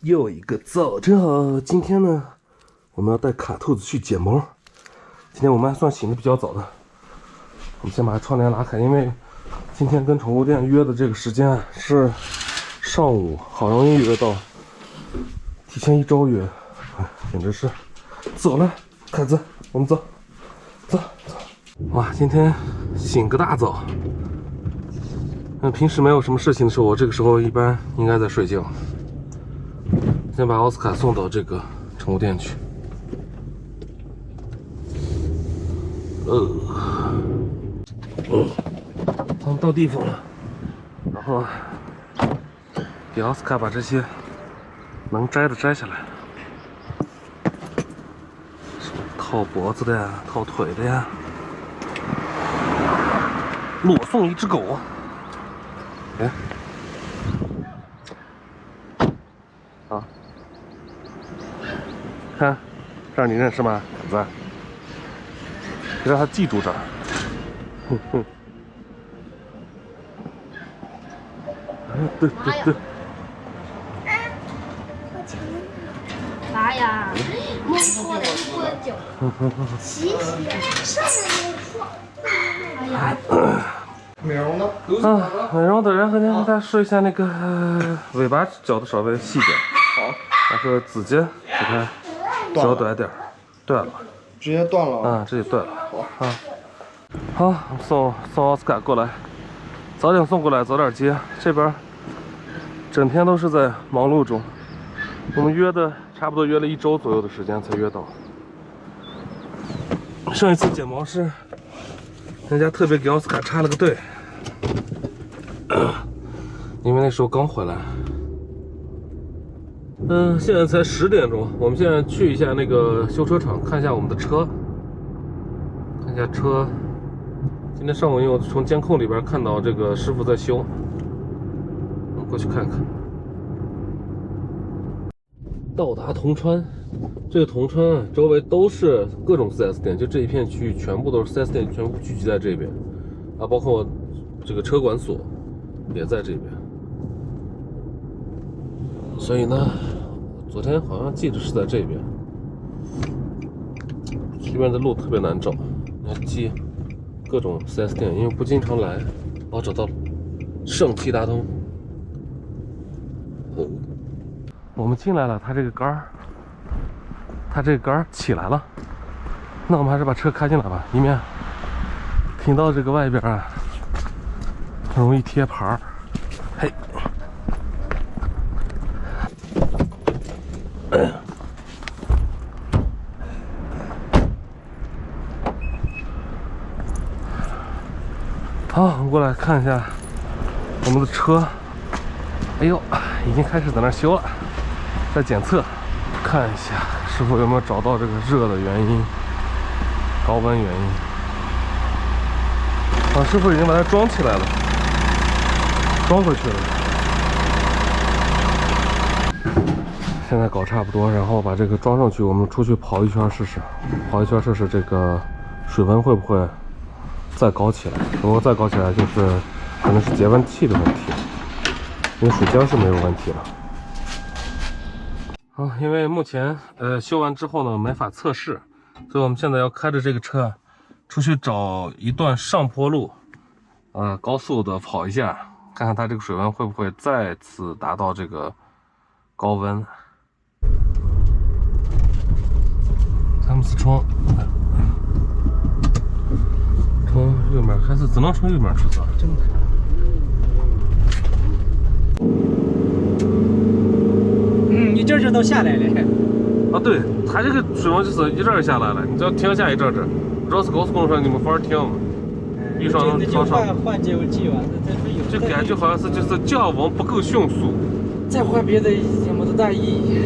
又一个早晨好，今天呢，我们要带卡兔子去剪毛。今天我们还算醒的比较早的，我们先把窗帘拉开，因为今天跟宠物店约的这个时间是上午，好容易约到，提前1周约，简直是。走了，凯子，我们走，走。哇，今天醒个大早。平时没有什么事情的时候，我这个时候一般应该在睡觉。先把奥斯卡送到这个宠物店去。咱们到地方了，然后给奥斯卡把这些能摘的摘下来，套脖子的呀，套腿的呀，裸送一只狗。哎，啊，看，这儿你认识吗，凯子？得让他记住这儿。哼哼。对。啥呀？摸错了，摸了脚。洗，上面没错。哎呀。美容的，美容的，然后呢，再说一下那个尾巴绞的稍微细点。好。然后指甲给它绞短点，断了。直接断了啊！直接断了。好啊。好，送奥斯卡过来，早点送过来，早点接。这边整天都是在忙碌中。我们差不多约了1周左右的时间才约到。上一次剪毛是人家特别给奥斯卡插了个队，因为那时候刚回来。现在才10点钟，我们现在去一下那个修车厂，看一下我们的车，看一下车。今天上午因为我从监控里边看到这个师傅在修，我们过去看看。到达铜川，这个铜川啊，周围都是各种 4S 店，就这一片区域全部都是 4S 店，全部聚集在这边啊，包括这个车管所也在这边。所以呢，昨天好像记得是在这边。这边的路特别难找，你要记各种 4S 店，因为不经常来。我找到了圣七达通。我们进来了，它这个杆儿起来了，那我们还是把车开进来吧，以免停到这个外边啊，容易贴牌儿。嘿，好，我们过来看一下我们的车。哎呦，已经开始在那修了。在检测，看一下师傅有没有找到这个热的原因，高温原因。师傅已经把它装起来了，装回去了。现在搞差不多，然后把这个装上去，我们出去跑一圈试试，这个水温会不会再高起来？如果再高起来，就是可能是节温器的问题，因为水箱是没有问题了。因为目前修完之后呢没法测试，所以我们现在要开着这个车出去找一段上坡路，高速的跑一下，看看它这个水温会不会再次达到这个高温。咱们是从右面，还是只能从右面出发？真的。一阵阵都下来了。啊，对，它这个水温就是一阵下来了，你只要停下一阵。主要是高速公路上你没法停，遇上撞上。换节油器吧，这感觉好像是就是降温不够迅速。再换别的也没多大意义。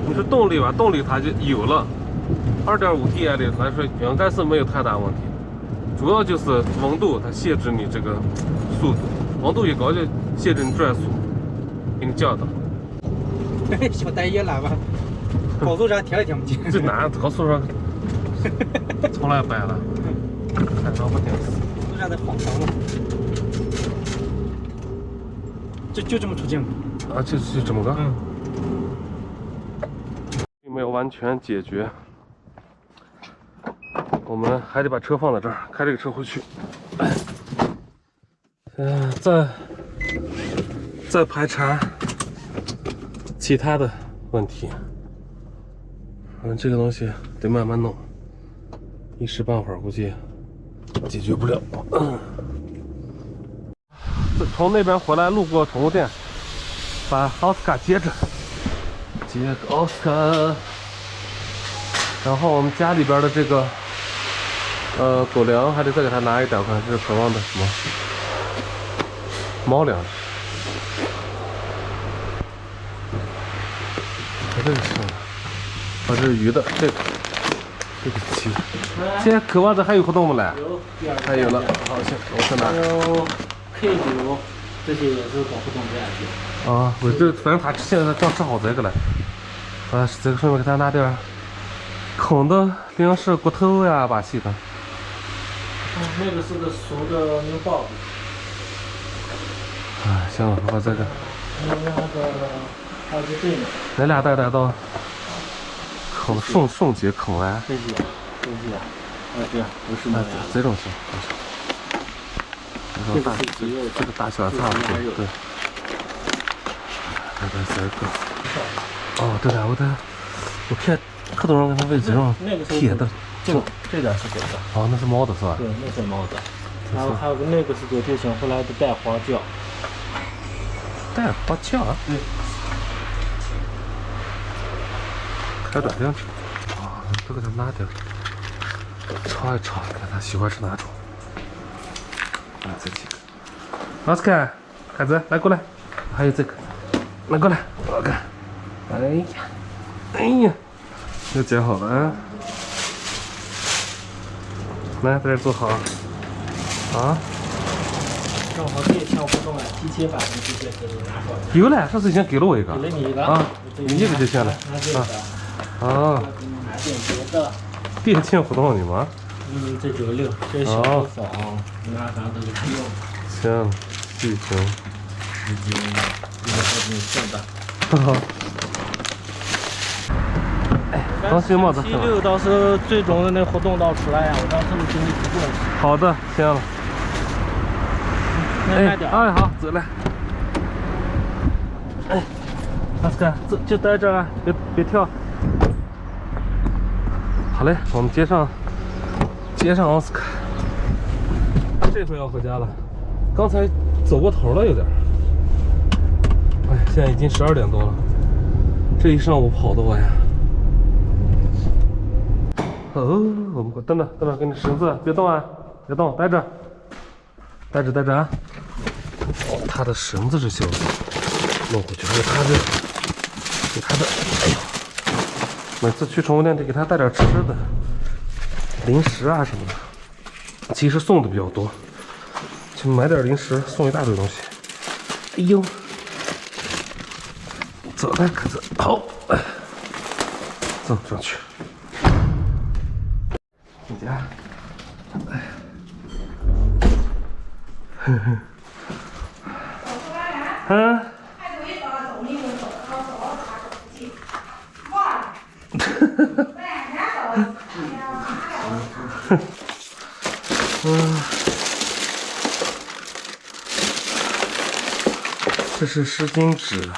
你说动力吧，动力它就有了，2.5T 的来说应该是没有太大问题。主要就是温度，它限制你这个速度，温度一高就限制你转速，给你降档。小单一喇叭，高速上停也停不进。这难，高速上从来掰了，太长不停。高速上得好长了。就这么出镜。啊，就这么个。完全解决。我们还得把车放在这儿，开这个车回去。再排查其他的问题。这个东西得慢慢弄，一时半会儿估计解决不了。从那边回来，路过宠物店，把奥斯卡接着奥斯卡，然后我们家里边的这个狗粮还得再给它拿一点，看这是渴望的什么猫粮。这个是，这是鱼的，这个鸡。现在渴望的还有活动不嘞？有，还有了，好，行，我再拿。还有 K9，这些也是搞不懂这样的。啊，我这反正他现在正吃好这个嘞。这个顺便给他拿点空的零食、骨头呀、把戏的。那个是个熟的牛包子。哎，行了，我这个。还有这个。咱俩带到宋姐坑来。这些，对，不是那个。这种行。这个大小差不多，对。这个。哦，对了，我看可多人给他喂这种铁的。这点是狗的。哦，那是猫的是吧？对，那是猫的。然后还有个那个是昨天选回来的带花椒。带花椒？对。开短量吃。啊，都给他拿点，炒一炒，看他喜欢吃哪种。这几个。奥斯卡，孩子，来过来，还有这个，来过来，我看。哎呀，又剪好了啊！来，在这坐好啊！正好这项活动啊，提前把这些给你拿出来。有嘞，上次已经给了我一个。给了你一个啊，你一个就行了。啊。拿点别的。电竞活动你吗？这96，这是小厨房，拿啥都给他用。行，剧情。已经给你送的。哈哈。当心帽子。星期6到时候最终的那活动到出来呀，我到时候给你提供。好的，行了。哎，好，走了。哎，奥斯卡，就待这啊，别跳。好嘞，我们接上奥斯卡。这回要回家了，刚才走过头了有点。哎，现在已经12点多了，这一上午跑的我呀。哦，我们等着，给你绳子，别动啊，别动，待着啊。哦，他的绳子这些弄回去，还有他的，哎呦，每次去宠物店得给他带点吃的，零食啊什么的。其实送的比较多，去买点零食，送一大堆东西。哎呦，走来，可子，好，走上去。回家，呵呵。嗯。这是湿巾纸，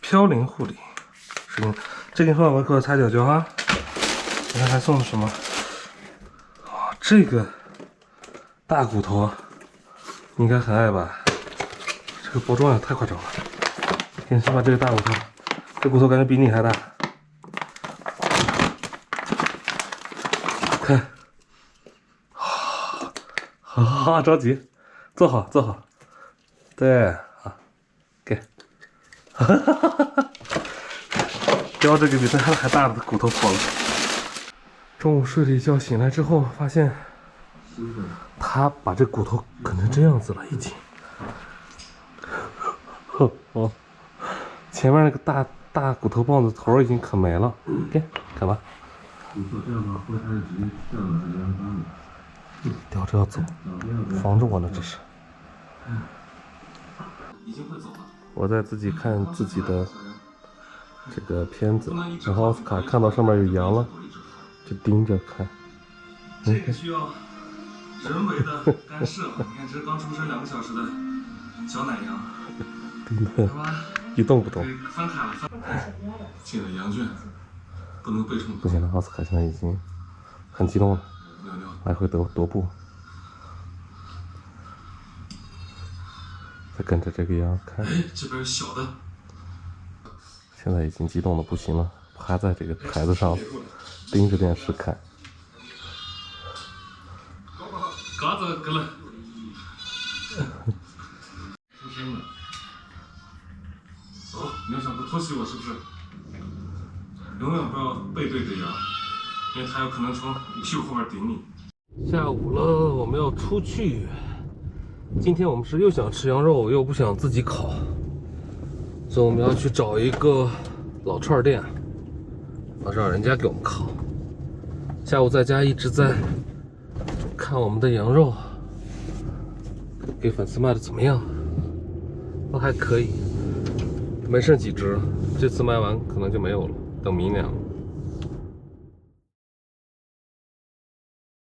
飘零护理，湿巾。这个放我给我擦脚脚哈。你看还送了什么？哇，这个大骨头，你应该很爱吧？这个包装也太夸张了。给你先把这个大骨头，这骨头感觉比你还大。看，好，着急，坐好。对啊，给，叼这个比他还大的骨头跑了。中午睡了一觉，醒来之后发现，他把这骨头啃成这样子了，已经。哦，前面那个大骨头棒子头已经啃没了，给啃吧。叼着要走，防着我呢，这是。已经会走了。我在自己看自己的这个片子，然后奥斯卡看到上面有羊了，就盯着看。这个需要人为的干涉。你看，这是刚出生2个小时的小奶羊，盯着好吧？一动不动。翻卡了，进了羊圈，不能被冲不行了，奥斯卡现在已经很激动了，尿尿。来回踱步，在跟着这个羊看。哎，这边小的，现在已经激动的不行了，趴在这个台子上，盯着电视看。嘎子给了，出生了。哦，你要想不偷袭我是不是？永远不要背对着羊，因为它有可能从屁股后面顶你。下午了，我们要出去。今天我们是又想吃羊肉，又不想自己烤，所以我们要去找一个老串店，让人家给我们烤。下午在家一直在看我们的羊肉，给粉丝卖的怎么样？都还可以，没剩几只，这次卖完可能就没有了，等明年了。